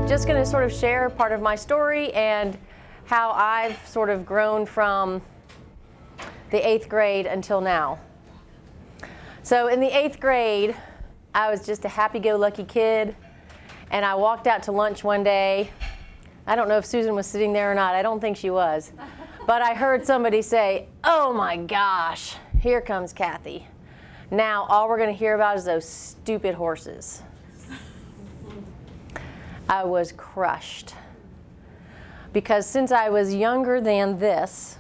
just going to sort of share part of my story and how I've sort of grown from the 8th grade until now. So in the 8th grade, I was just a happy-go-lucky kid, and I walked out to lunch one day. I don't know if Susan was sitting there or not. I don't think she was. But I heard somebody say, "Oh my gosh, here comes Kathy. Now all we're going to hear about is those stupid horses." I was crushed. Because since I was younger than this,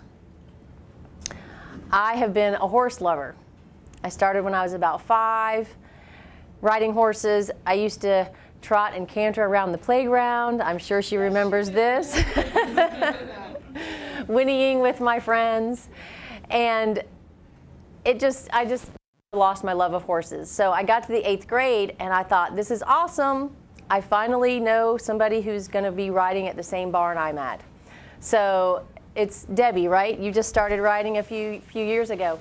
I have been a horse lover. I started when I was about 5, riding horses. I used to trot and canter around the playground. I'm sure she remembers this. Whinnying with my friends. And I just lost my love of horses. So I got to the 8th grade and I thought, this is awesome. I finally know somebody who's going to be riding at the same barn I'm at. So it's Debbie, right? You just started riding a few years ago.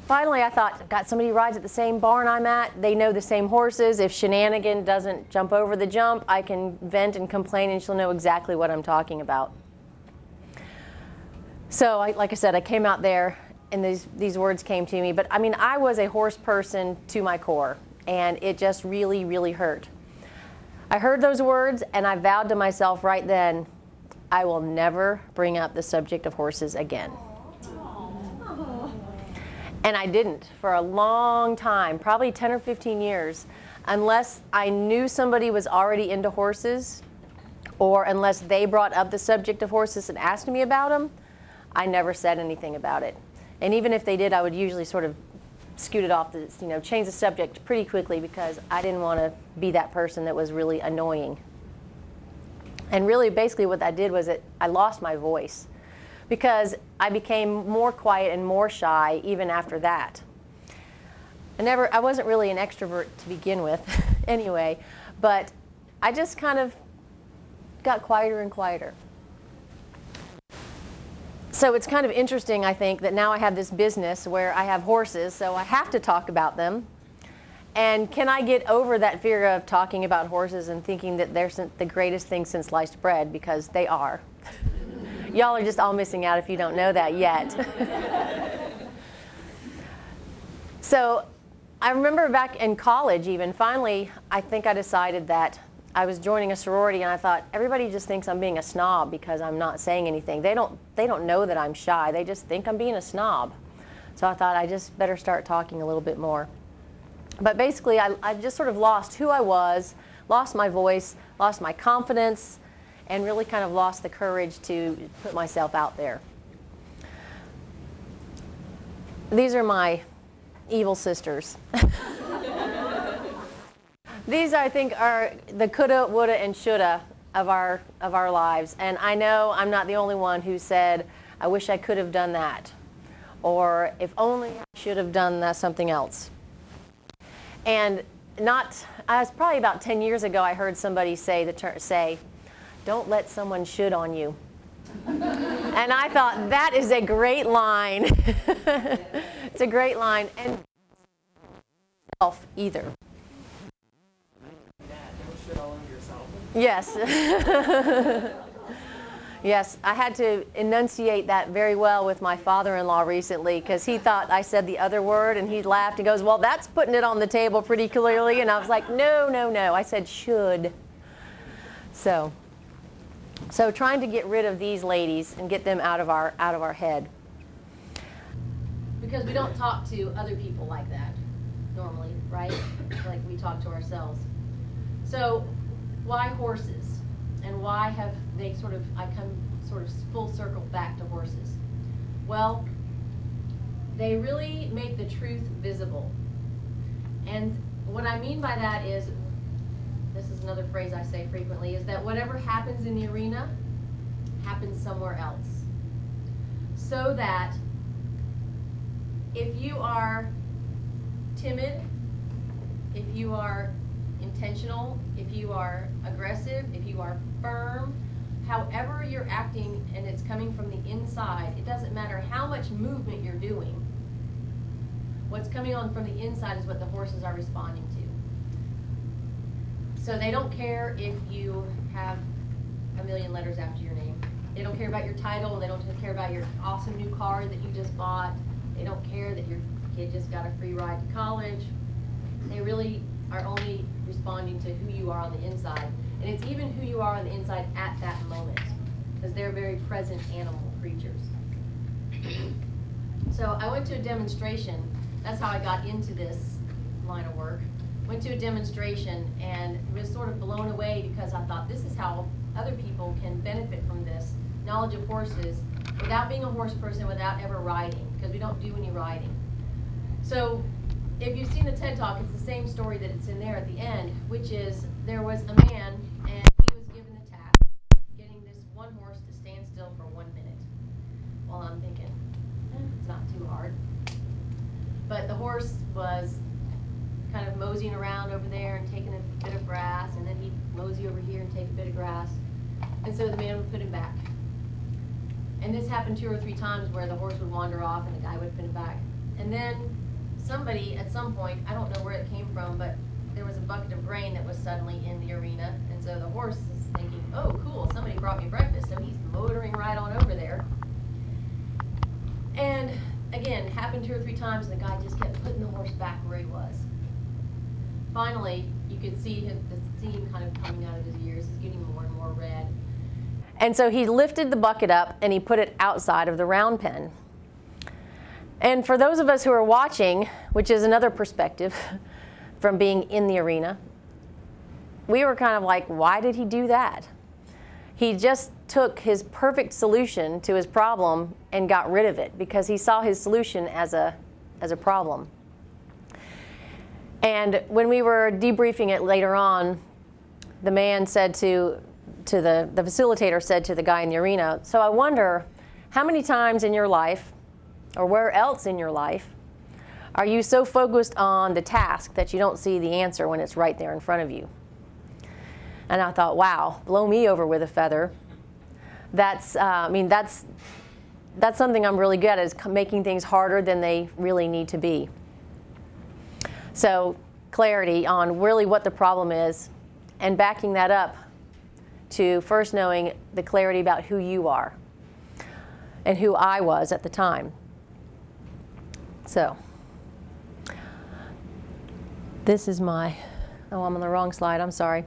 Finally, I thought, I've got somebody who rides at the same barn I'm at. They know the same horses. If Shenanigan doesn't jump over the jump, I can vent and complain and she'll know exactly what I'm talking about. So like I said, I came out there and these words came to me. But I mean, I was a horse person to my core, and it just really, really hurt. I heard those words and I vowed to myself right then, I will never bring up the subject of horses again. And I didn't for a long time, probably 10 or 15 years, unless I knew somebody was already into horses, or unless they brought up the subject of horses and asked me about them. I never said anything about it. And even if they did, I would usually sort of scoot it off, change the subject pretty quickly, because I didn't want to be that person that was really annoying. And really, basically what that did was I lost my voice, because I became more quiet and more shy even after that. I wasn't really an extrovert to begin with anyway, but I just kind of got quieter and quieter. So it's kind of interesting, I think, that now I have this business where I have horses, so I have to talk about them. And can I get over that fear of talking about horses and thinking that they're the greatest thing since sliced bread, because they are. Y'all are just all missing out if you don't know that yet. So I remember back in college even, finally, I think I decided that I was joining a sorority, and I thought, everybody just thinks I'm being a snob because I'm not saying anything. They don't know that I'm shy. They just think I'm being a snob. So I thought I just better start talking a little bit more. But basically, I just sort of lost who I was, lost my voice, lost my confidence, and really kind of lost the courage to put myself out there. These are my evil sisters. These, I think, are the coulda, woulda, and shoulda of our lives. And I know I'm not the only one who said, I wish I could have done that. Or if only I should have done something else. And I was probably about 10 years ago, I heard somebody say, don't let someone should on you. And I thought, that is a great line. It's a great line. And self either. Yes. Yes, I had to enunciate that very well with my father-in-law recently, because he thought I said the other word, and he laughed and goes, well, that's putting it on the table pretty clearly. And I was like, no, no, no. I said should. So trying to get rid of these ladies and get them out of our head. Because we don't talk to other people like that normally, right? Like we talk to ourselves. So why horses? And why have they I come full circle back to horses? Well, they really make the truth visible. And what I mean by that is, this is another phrase I say frequently, is that whatever happens in the arena happens somewhere else. So that if you are timid, if you are intentional, if you are aggressive, if you are firm, however you're acting and it's coming from the inside, it doesn't matter how much movement you're doing. What's coming on from the inside is what the horses are responding to. So they don't care if you have a million letters after your name. They don't care about your title. They don't care about your awesome new car that you just bought. They don't care that your kid just got a free ride to college. They really are only responding to who you are on the inside. And it's even who you are on the inside at that moment, because they're very present animal creatures. So I went to a demonstration. That's how I got into this line of work. Went to a demonstration and was sort of blown away, because I thought, this is how other people can benefit from this knowledge of horses without being a horse person, without ever riding, because we don't do any riding. So if you've seen the TED Talk, it's the same story that it's in there at the end, which is there was a man and he was given the task getting this one horse to stand still for 1 minute. Well, I'm thinking, it's not too hard. But the horse was kind of moseying around over there and taking a bit of grass, and then he'd mosey over here and take a bit of grass. And so the man would put him back. And this happened 2 or 3 times, where the horse would wander off and the guy would put him back. And then somebody at some point, I don't know where it came from, but there was a bucket of grain that was suddenly in the arena. And so the horse is thinking, oh cool, somebody brought me breakfast. So he's motoring right on over there. And again, it happened 2 or 3 times, and the guy just kept putting the horse back where he was. Finally, you could see the steam kind of coming out of his ears. He's getting more and more red. And so he lifted the bucket up and he put it outside of the round pen. And for those of us who are watching, which is another perspective from being in the arena, we were kind of like, why did he do that? He just took his perfect solution to his problem and got rid of it, because he saw his solution as a problem. And when we were debriefing it later on, the man said to the facilitator said to the guy in the arena, so I wonder how many times in your life, or where else in your life, are you so focused on the task that you don't see the answer when it's right there in front of you? And I thought, wow, blow me over with a feather. That's something I'm really good at, is making things harder than they really need to be. So clarity on really what the problem is, and backing that up to first knowing the clarity about who you are and who I was at the time. So this is my, oh, I'm on the wrong slide, I'm sorry.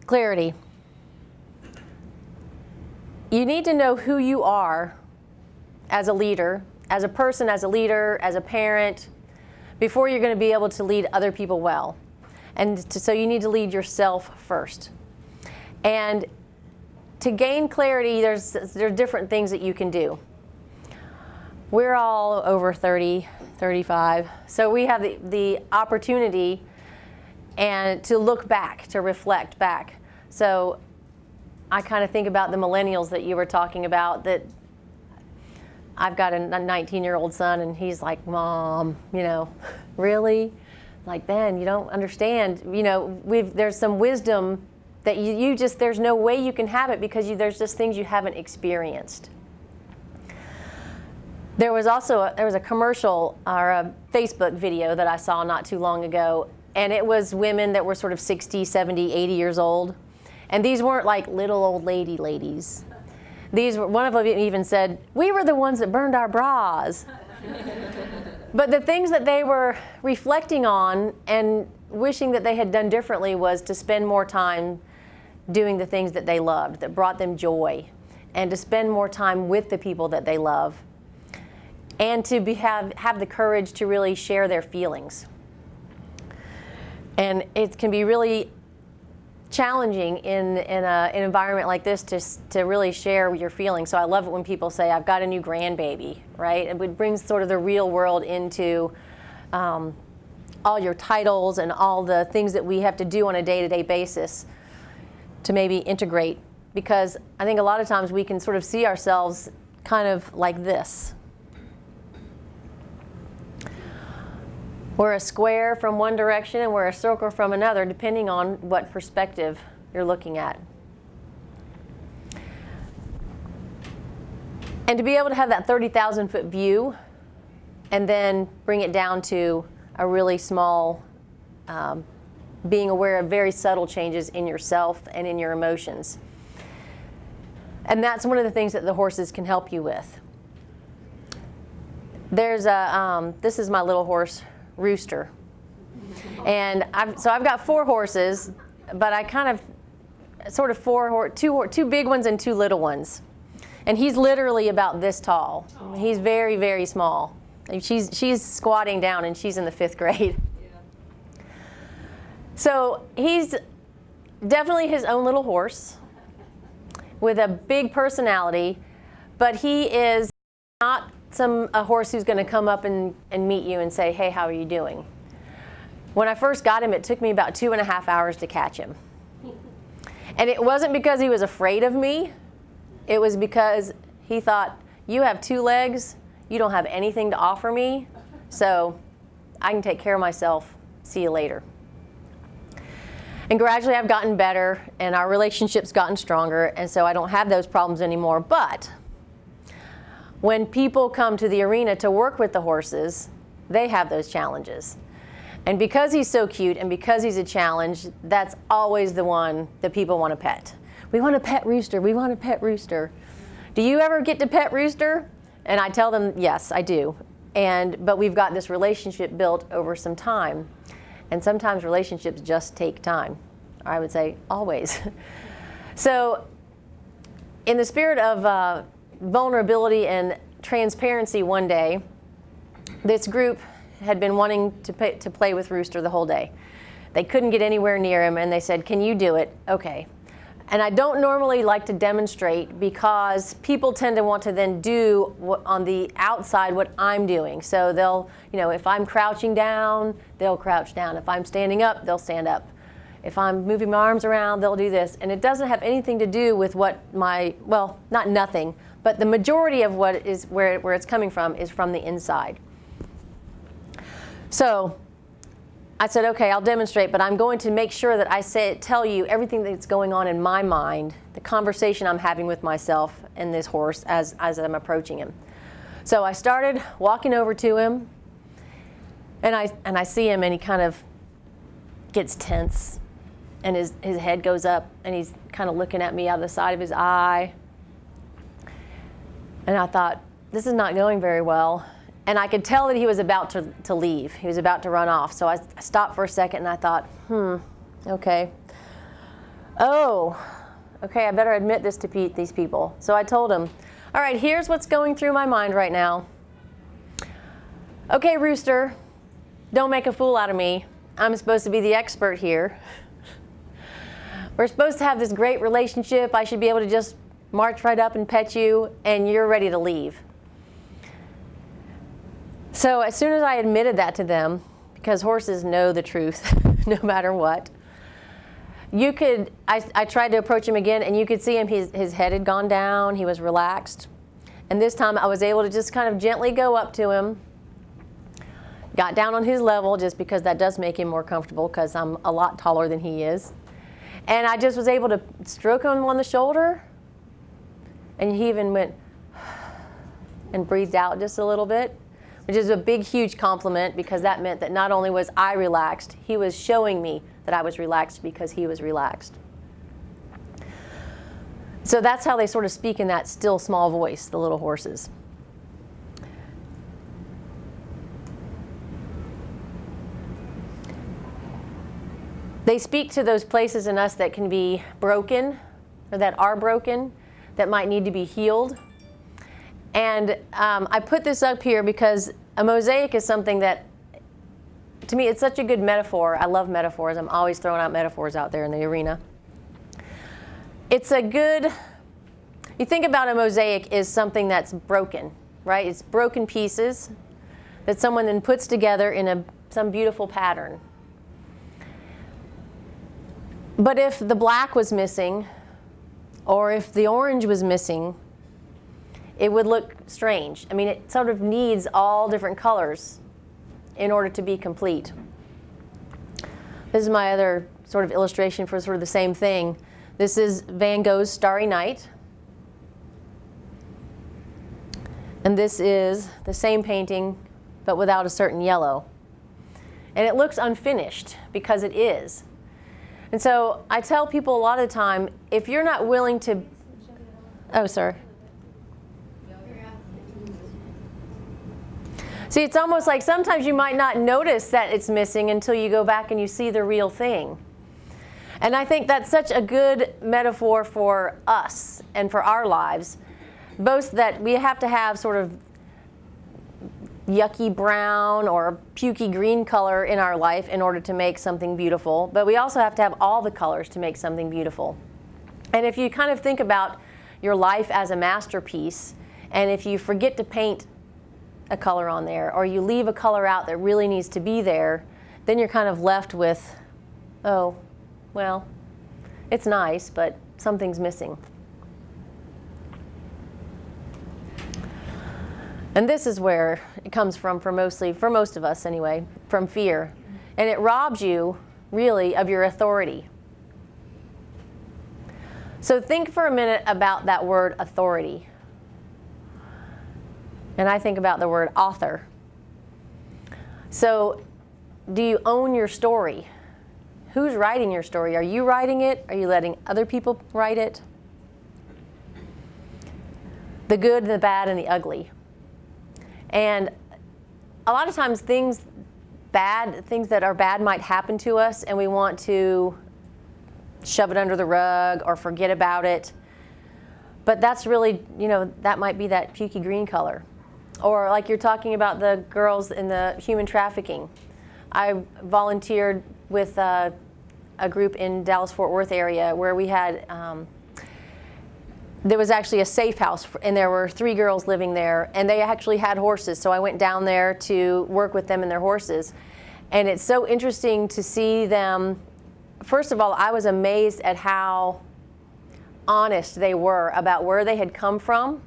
Clarity. You need to know who you are as a leader, as a person, as a leader, as a parent, before you're going to be able to lead other people well. And so you need to lead yourself first. And to gain clarity, there are different things that you can do. We're all over 30, 35, so we have the opportunity and to look back, to reflect back. So I kind of think about the millennials that you were talking about, that I've got a 19-year-old son, and he's like, Mom, really? Like, Ben, you don't understand. There's some wisdom that you just, there's no way you can have it, because there's just things you haven't experienced. There was a commercial or a Facebook video that I saw not too long ago, and it was women that were sort of 60, 70, 80 years old. And these weren't like little old ladies. These were, one of them even said, we were the ones that burned our bras. But the things that they were reflecting on and wishing that they had done differently was to spend more time doing the things that they loved, that brought them joy, and to spend more time with the people that they love, and to have the courage to really share their feelings. And it can be really challenging in an environment like this to really share your feelings. So I love it when people say, I've got a new grandbaby, right? It brings sort of the real world into all your titles and all the things that we have to do on a day-to-day basis to maybe integrate. Because I think a lot of times we can sort of see ourselves kind of like this. We're a square from one direction and we're a circle from another, depending on what perspective you're looking at. And to be able to have that 30,000-foot view and then bring it down to a really small being aware of very subtle changes in yourself and in your emotions. And that's one of the things that the horses can help you with. There's this is my little horse, Rooster. And I've got 4 horses, but I kind of sort of two big ones and 2 little ones. And he's literally about this tall. He's very, very small. And she's squatting down, and she's in the 5th grade. Yeah. So he's definitely his own little horse with a big personality, but he is not a horse who's going to come up and meet you and say, hey, how are you doing? When I first got him, it took me about 2.5 hours to catch him. And it wasn't because he was afraid of me. It was because he thought, you have 2 legs, you don't have anything to offer me, so I can take care of myself. See you later. And gradually I've gotten better, and our relationship's gotten stronger, and so I don't have those problems anymore. But when people come to the arena to work with the horses, they have those challenges. And because he's so cute and because he's a challenge, that's always the one that people want to pet. We want to pet Rooster. We want to pet Rooster. Do you ever get to pet Rooster? And I tell them, yes, I do. But we've got this relationship built over some time. And sometimes relationships just take time. I would say always. So in the spirit of vulnerability and transparency one day, this group had been wanting to play with Rooster the whole day. They couldn't get anywhere near him, and they said, can you do it? Okay. And I don't normally like to demonstrate because people tend to want to then do on the outside what I'm doing. So they'll, if I'm crouching down, they'll crouch down. If I'm standing up, they'll stand up. If I'm moving my arms around, they'll do this. And it doesn't have anything to do with what not nothing, but the majority of what is where it's coming from is from the inside. So I said, okay, I'll demonstrate, but I'm going to make sure that I tell you everything that's going on in my mind, the conversation I'm having with myself and this horse as I'm approaching him. So I started walking over to him, and I see him, and he kind of gets tense, and his head goes up, and he's kind of looking at me out of the side of his eye. And I thought, this is not going very well. And I could tell that he was about to leave. He was about to run off. So I stopped for a second, and I thought, okay. Oh, okay, I better admit this to these people. So I told him, all right, here's what's going through my mind right now. Okay, Rooster, don't make a fool out of me. I'm supposed to be the expert here. We're supposed to have this great relationship. I should be able to just march right up and pet you, and you're ready to leave. So as soon as I admitted that to them, because horses know the truth no matter what, I tried to approach him again, and you could see him, his head had gone down, he was relaxed. And this time I was able to just kind of gently go up to him, got down on his level, just because that does make him more comfortable, because I'm a lot taller than he is. And I just was able to stroke him on the shoulder, and he even went and breathed out just a little bit, which is a big, huge compliment, because that meant that not only was I relaxed, he was showing me that I was relaxed because he was relaxed. So that's how they sort of speak in that still small voice, the little horses. They speak to those places in us that can be broken, or that are broken, that might need to be healed. And I put this up here because a mosaic is something that, to me, it's such a good metaphor. I love metaphors. I'm always throwing out metaphors out there in the arena. It's a good, you think about a mosaic is something that's broken, right? It's broken pieces that someone then puts together in some beautiful pattern. But if the black was missing, or if the orange was missing, it would look strange. I mean, it sort of needs all different colors in order to be complete. This is my other sort of illustration for sort of the same thing. This is Van Gogh's Starry Night. And this is the same painting, but without a certain yellow. And it looks unfinished, because it is. And so I tell people a lot of the time, if you're not willing to, oh, sorry. See, it's almost like sometimes you might not notice that it's missing until you go back and you see the real thing. And I think that's such a good metaphor for us and for our lives, both that we have to have sort of yucky brown or pukey green color in our life in order to make something beautiful, but we also have to have all the colors to make something beautiful. And if you kind of think about your life as a masterpiece, and if you forget to paint a color on there, or you leave a color out that really needs to be there, then you're kind of left with, oh, well, it's nice, but something's missing. And this is where it comes from for most of us anyway, from fear. And it robs you, really, of your authority. So think for a minute about that word authority. And I think about the word author. So do you own your story? Who's writing your story? Are you writing it? Are you letting other people write it? The good, the bad, and the ugly. And a lot of times things that are bad might happen to us, and we want to shove it under the rug or forget about it. But that's really, that might be that pukey green color. Or like you're talking about the girls in the human trafficking. I volunteered with a group in Dallas-Fort Worth area where we had, there was actually a safe house, and there were 3 girls living there, and they actually had horses. So I went down there to work with them and their horses. And it's so interesting to see them. First of all, I was amazed at how honest they were about where they had come from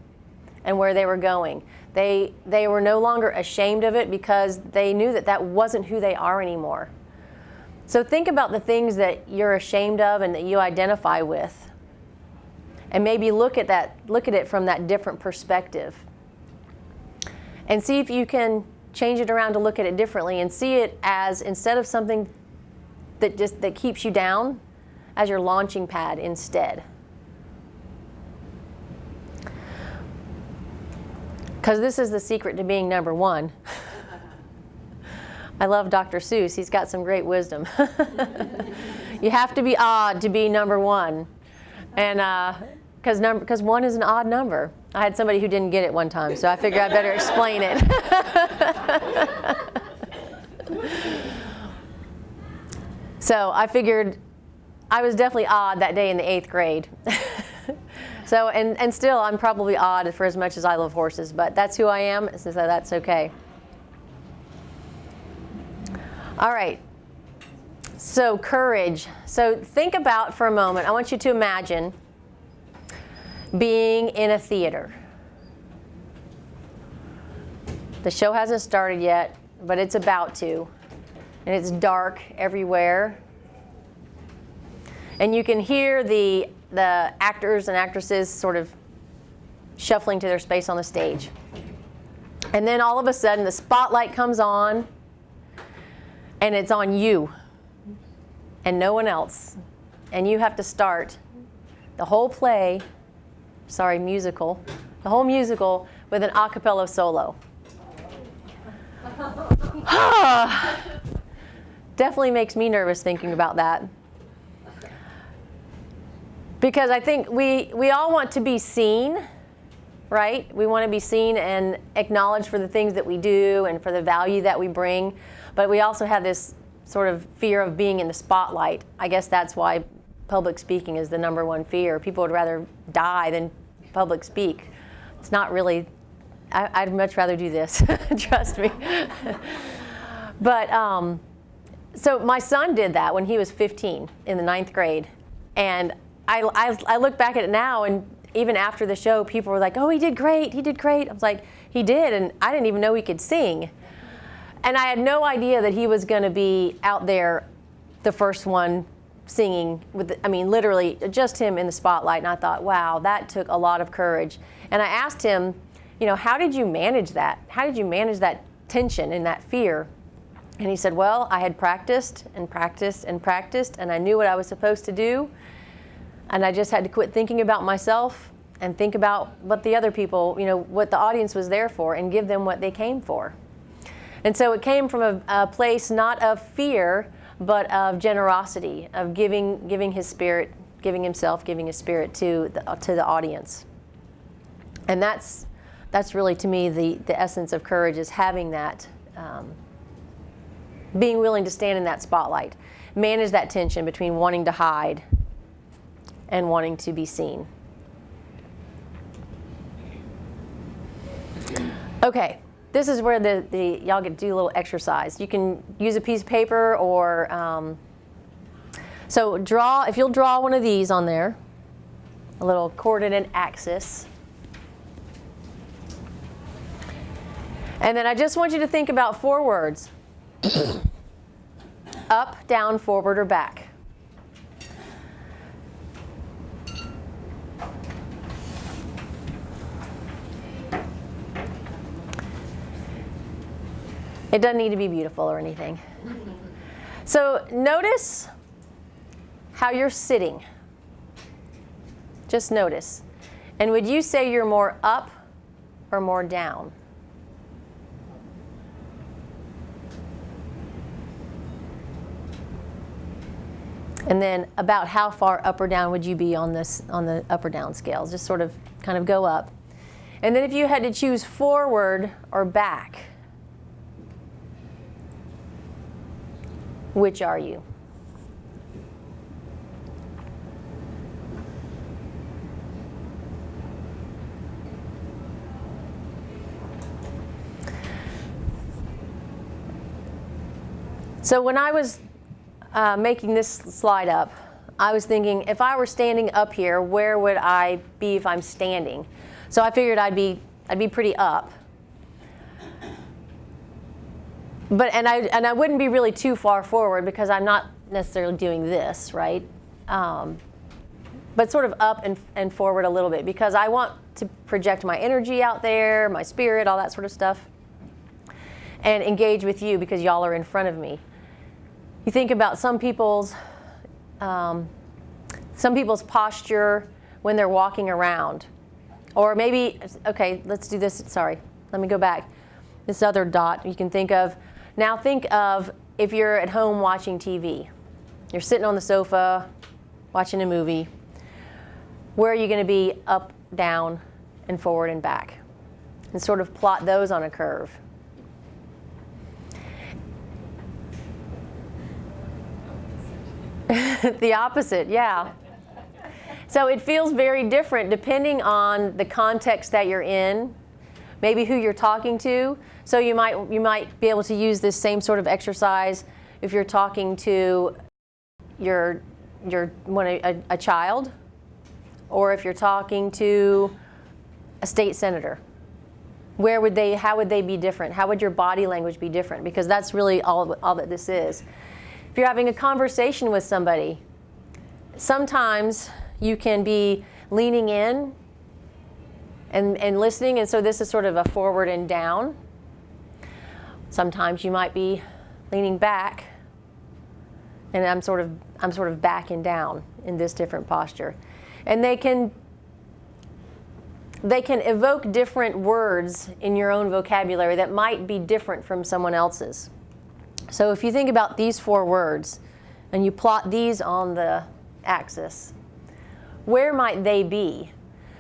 and where they were going. They were no longer ashamed of it because they knew that that wasn't who they are anymore. So think about the things that you're ashamed of and that you identify with. And maybe look at it from that different perspective. And see if you can change it around to look at it differently and see it as, instead of something that keeps you down, as your launching pad instead. Because this is the secret to being number one. I love Dr. Seuss. He's got some great wisdom. You have to be odd to be number one. And because 1 is an odd number. I had somebody who didn't get it one time, so I figured I better explain it. So I figured I was definitely odd that day in the 8th grade. So, and still I'm probably odd for as much as I love horses, but that's who I am, so that's okay. All right. So courage. So think about for a moment, I want you to imagine being in a theater. The show hasn't started yet, but it's about to. And it's dark everywhere. And you can hear the actors and actresses sort of shuffling to their space on the stage. And then all of a sudden the spotlight comes on, and it's on you and no one else. And you have to start the whole musical with an a cappella solo. Definitely makes me nervous thinking about that. Because I think we all want to be seen, right? We want to be seen and acknowledged for the things that we do and for the value that we bring. But we also have this sort of fear of being in the spotlight. I guess that's why public speaking is the number one fear. People would rather die than public speak. It's not really, I'd much rather do this, trust me. But so my son did that when he was 15 in the 9th grade. And I look back at it now, and even after the show, people were like, oh, he did great. I was like, he did, and I didn't even know he could sing. And I had no idea that he was going to be out there, the first one singing, literally just him in the spotlight. And I thought, wow, that took a lot of courage. And I asked him, how did you manage that? How did you manage that tension and that fear? And he said, well, I had practiced and practiced and practiced, and I knew what I was supposed to do. And I just had to quit thinking about myself and think about what the other people, what the audience was there for, and give them what they came for. And so it came from a place not of fear, but of generosity, of giving his spirit, giving himself, giving his spirit to the audience. And that's really, to me, the essence of courage, is having that, being willing to stand in that spotlight, manage that tension between wanting to hide and wanting to be seen. Okay, this is where y'all get to do a little exercise. You can use a piece of paper or, so if you'll draw one of these on there, a little coordinate axis. And then I just want you to think about 4 words. Up, down, forward, or back. It doesn't need to be beautiful or anything. So notice how you're sitting. Just notice. And would you say you're more up or more down? And then about how far up or down would you be on the up or down scales? Just sort of kind of go up. And then if you had to choose forward or back, which are you? So when I was making this slide up, I was thinking, if I were standing up here, where would I be if I'm standing? So I figured I'd be pretty up. And I wouldn't be really too far forward because I'm not necessarily doing this, right? But sort of up and forward a little bit, because I want to project my energy out there, my spirit, all that sort of stuff, and engage with you because y'all are in front of me. You think about some people's posture when they're walking around. Or maybe, okay, let's do this, sorry, let me go back. This other dot you can think of. Now think of if you're at home watching TV. You're sitting on the sofa, watching a movie. Where are you going to be up, down, and forward and back? And sort of plot those on a curve. The opposite, yeah. So it feels very different depending on the context that you're in, maybe who you're talking to. So you might be able to use this same sort of exercise if you're talking to a child, or if you're talking to a state senator. How would they be different? How would your body language be different? Because that's really all that this is. If you're having a conversation with somebody, sometimes you can be leaning in and listening, and so this is sort of a forward and down. Sometimes you might be leaning back, and I'm sort of back and down in this different posture. And they can evoke different words in your own vocabulary that might be different from someone else's. So if you think about these 4 words and you plot these on the axis, where might they be?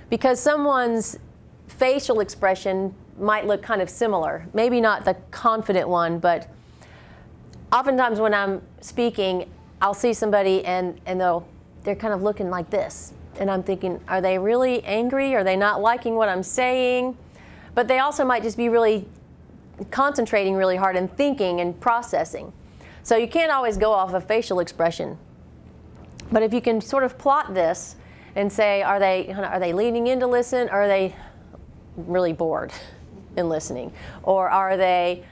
Because someone's facial expression might look kind of similar. Maybe not the confident one, but oftentimes when I'm speaking, I'll see somebody and they're kind of looking like this. And I'm thinking, are they really angry? Are they not liking what I'm saying? But they also might just be really concentrating really hard and thinking and processing. So you can't always go off of facial expression. But if you can sort of plot this and say, are they leaning in to listen, or are they really bored in listening? Or are they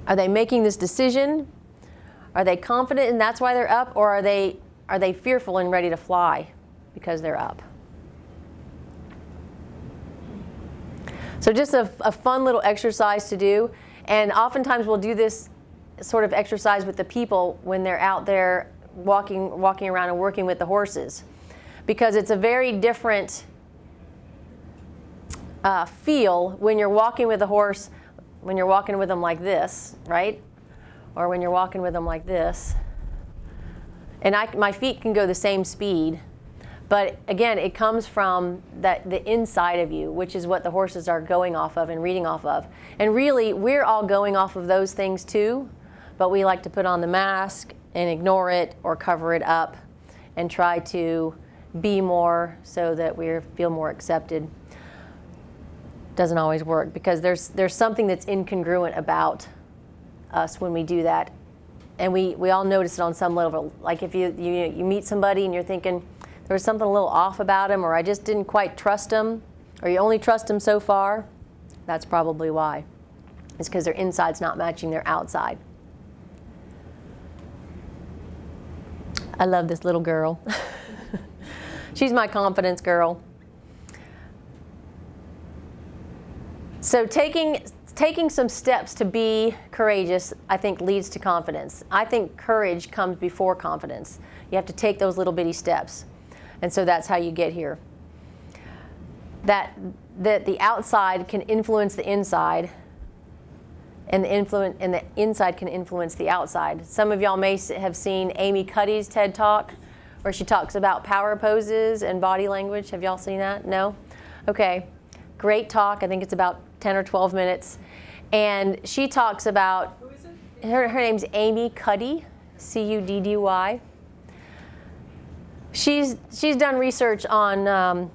making this decision? Are they confident and that's why they're up? Or are they fearful and ready to fly because they're up? So just a fun little exercise to do. And oftentimes we'll do this sort of exercise with the people when they're out there walking around and working with the horses. Because it's a very different feel when you're walking with a horse, when you're walking with them like this, right? Or when you're walking with them like this. And my feet can go the same speed. But again, it comes from the inside of you, which is what the horses are going off of and reading off of. And really, we're all going off of those things too, but we like to put on the mask and ignore it or cover it up and try to be more so that we feel more accepted. Doesn't always work because there's something that's incongruent about us when we do that. And we all notice it on some level. Like if you meet somebody and you're thinking, there was something a little off about him, or I just didn't quite trust him, or you only trust him so far, that's probably why. It's because their inside's not matching their outside. I love this little girl. She's my confidence girl. So taking some steps to be courageous, I think, leads to confidence. I think courage comes before confidence. You have to take those little bitty steps. And so that's how you get here. That the outside can influence the inside, and the inside can influence the outside. Some of y'all may have seen Amy Cuddy's TED Talk, where she talks about power poses and body language. Have y'all seen that? No? Okay. Great talk. I think it's about 10 or 12 minutes. And she talks about, Who is it? her name's Amy Cuddy, Cuddy. She's done research on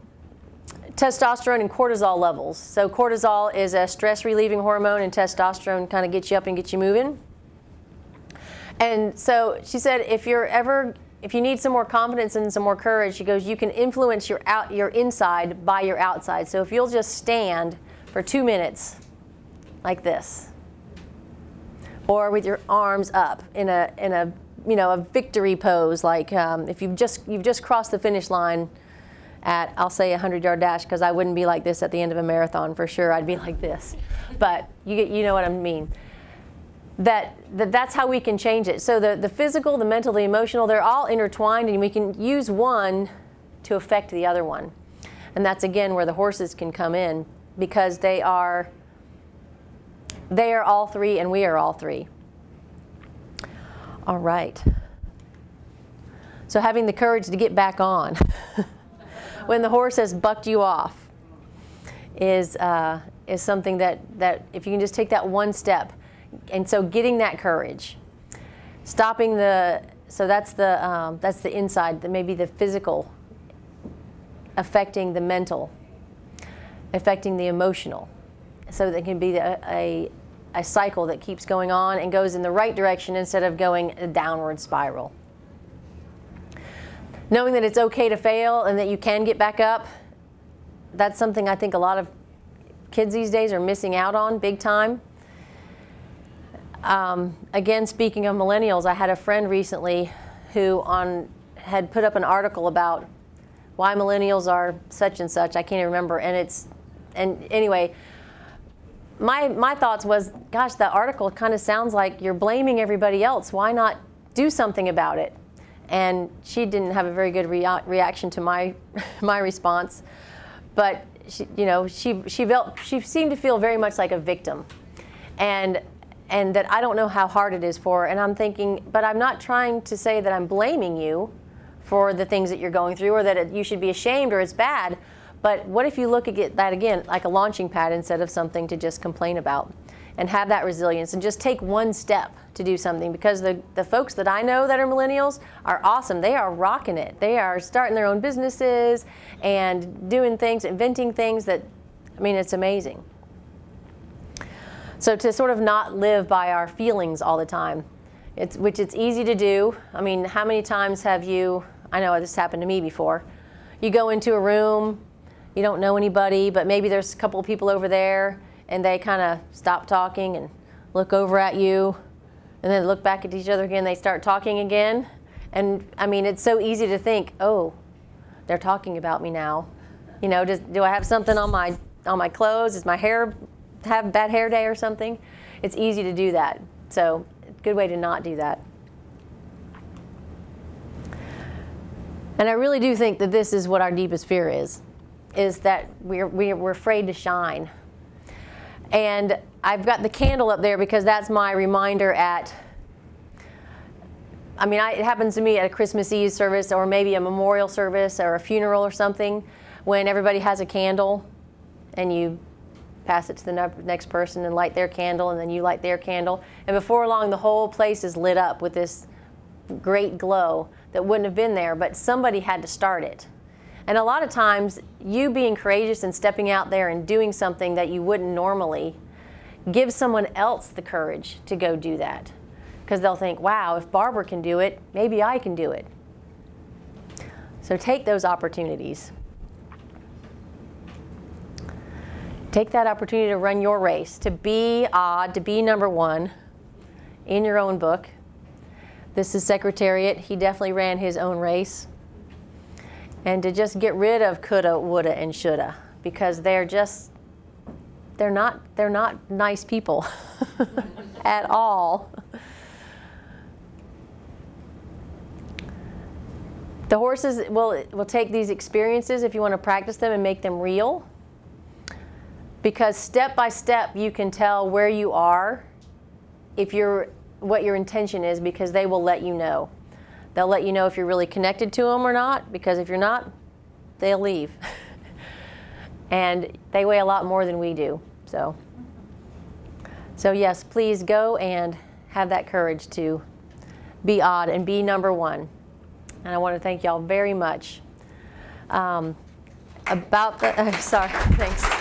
testosterone and cortisol levels. So cortisol is a stress-relieving hormone, and testosterone kind of gets you up and gets you moving. And so she said, if you need some more confidence and some more courage, she goes, you can influence your inside by your outside. So if you'll just stand for 2 minutes like this, or with your arms up in a victory pose, like if you've just crossed the finish line at, I'll say, a 100-yard dash, because I wouldn't be like this at the end of a marathon for sure. I'd be like this, but you know what I mean. That's how we can change it. So the physical, the mental, the emotional, they're all intertwined, and we can use one to affect the other one. And that's again where the horses can come in, because they are all three, and we are all three. All right. So having the courage to get back on when the horse has bucked you off is something that if you can just take that one step. And so getting that courage, stopping so that's the inside, maybe the physical, affecting the mental, affecting the emotional. So that can be a cycle that keeps going on and goes in the right direction instead of going a downward spiral. Knowing that it's okay to fail and that you can get back up, that's something I think a lot of kids these days are missing out on big time. Again, speaking of millennials, I had a friend recently who had put up an article about why millennials are such and such. I can't even remember. And anyway, my thoughts was, gosh, that article kind of sounds like you're blaming everybody else. Why not do something about it? And she didn't have a very good reaction to my response, but she seemed to feel very much like a victim, and that I don't know how hard it is for her. And I'm thinking, but I'm not trying to say that I'm blaming you for the things that you're going through, or that you should be ashamed or it's bad. But what if you look at that again like a launching pad instead of something to just complain about, and have that resilience and just take one step to do something? Because the folks that I know that are millennials are awesome. They are rocking it. They are starting their own businesses and doing things, inventing things that, I mean, it's amazing. So to sort of not live by our feelings all the time, which it's easy to do. I mean, how many times have you, I know this happened to me before, you go into a room, you don't know anybody, but maybe there's a couple of people over there, and they kind of stop talking and look over at you, and then look back at each other again, they start talking again. And I mean, it's so easy to think, oh, they're talking about me now. Do I have something on my on my clothes? Does my hair have a bad hair day or something? It's easy to do that. So, good way to not do that. And I really do think that this is what our deepest fear is that we're afraid to shine. And I've got the candle up there because that's my reminder it happens to me at a Christmas Eve service or maybe a memorial service or a funeral or something when everybody has a candle and you pass it to the next person and light their candle and then you light their candle. And before long, the whole place is lit up with this great glow that wouldn't have been there, but somebody had to start it. And a lot of times, you being courageous and stepping out there and doing something that you wouldn't normally gives someone else the courage to go do that. Because they'll think, wow, if Barbara can do it, maybe I can do it. So take those opportunities. Take that opportunity to run your race, to be odd, to be number one in your own book. This is Secretariat. He definitely ran his own race. And to just get rid of coulda, woulda, and shoulda, because they're not nice people at all. The horses will take these experiences if you want to practice them and make them real. Because step by step you can tell where you are what your intention is, because they will let you know. They'll let you know if you're really connected to them or not, because if you're not, they'll leave. And they weigh a lot more than we do. So yes, please go and have that courage to be odd and be number one. And I want to thank y'all very much. Sorry, thanks.